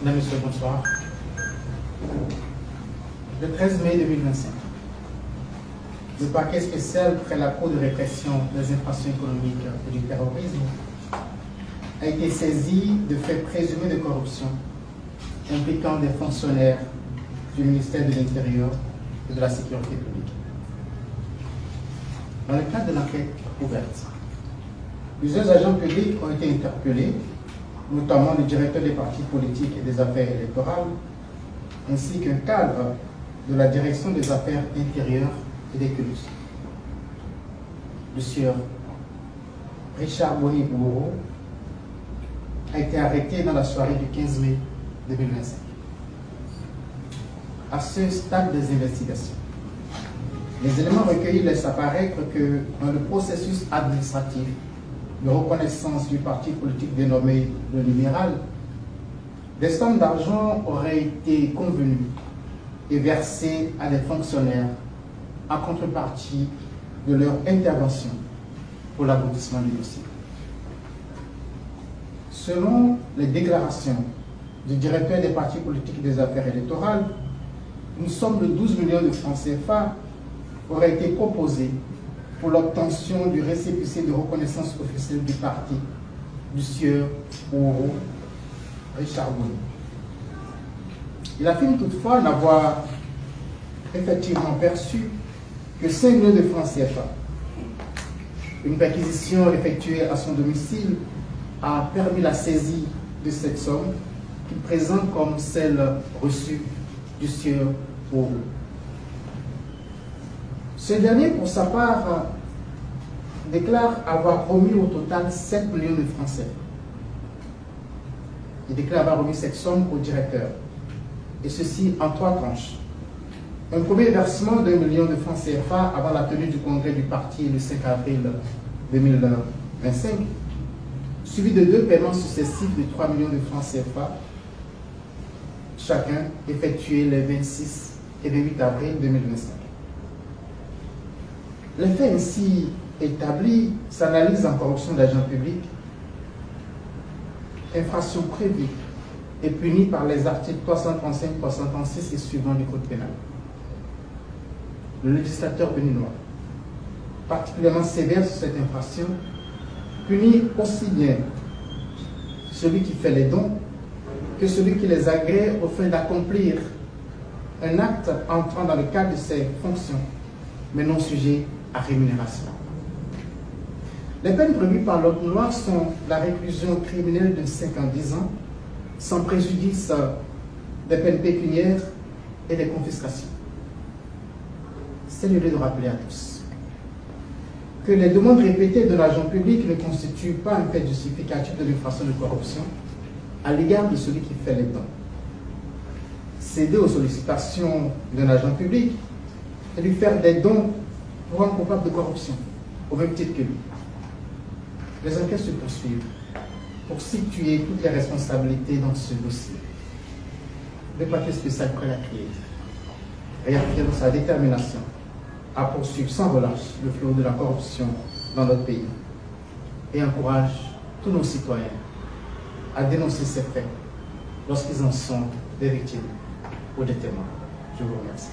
Mesdames, Messieurs, bonsoir. Le 13 mai 2025, le parquet spécial près la Cour de répression des infractions économiques et du terrorisme a été saisi de faits présumés de corruption impliquant des fonctionnaires du ministère de l'Intérieur et de la Sécurité publique. Dans le cadre de l'enquête ouverte, plusieurs agents publics ont été interpellés, notamment le directeur des partis politiques et des affaires électorales, ainsi qu'un cadre de la direction des affaires intérieures et des cultes. Le sieur Richard Boni-Bourreau a été arrêté dans la soirée du 15 mai 2025. À ce stade des investigations, les éléments recueillis laissent apparaître que dans le processus administratif de reconnaissance du parti politique dénommé le Libéral, des sommes d'argent auraient été convenues et versées à des fonctionnaires en contrepartie de leur intervention pour l'aboutissement du dossier. Selon les déclarations du directeur des partis politiques et des affaires électorales, une somme de 12 millions de francs CFA aurait été proposée pour l'obtention du récépissé de reconnaissance officielle du parti du sieur Richard Boni. Il affirme toutefois n'avoir effectivement perçu que 5 millions de francs CFA. Une perquisition effectuée à son domicile a permis la saisie de cette somme qu'il présente comme celle reçue du sieur Bourreau. Ce dernier, pour sa part, déclare avoir remis au total 7 millions de francs CFA. Il déclare avoir remis cette somme au directeur, et ceci en 3 tranches. Un premier versement de 1 million de francs CFA avant la tenue du congrès du parti le 5 avril 2025, suivi de 2 paiements successifs de 3 millions de francs CFA, chacun effectué les 26 et 28 avril 2025. Les faits ainsi établis s'analysent en corruption d'agents publics, infraction prévue et punie par les articles 335, 336 et suivants du Code pénal. Le législateur béninois, particulièrement sévère sur cette infraction, punit aussi bien celui qui fait les dons que celui qui les agrée au fin d'accomplir un acte entrant dans le cadre de ses fonctions, mais non sujet à rémunération. Les peines prévues par l'ordre loi sont la réclusion criminelle de 5 ans 10 ans, sans préjudice des peines pécuniaires et des confiscations. C'est le lieu de rappeler à tous que les demandes répétées de l'agent public ne constituent pas un fait justificatif de l'infraction de corruption à l'égard de celui qui fait les dons. Céder aux sollicitations d'un agent public et lui faire des dons pour un coupable de corruption, au même titre que lui. Les enquêtes se poursuivent pour situer toutes les responsabilités dans ce dossier. Le parquet spécial près la criée réaffirme sa détermination à poursuivre sans relâche le fléau de la corruption dans notre pays et encourage tous nos citoyens à dénoncer ces faits lorsqu'ils en sont des victimes ou des témoins. Je vous remercie.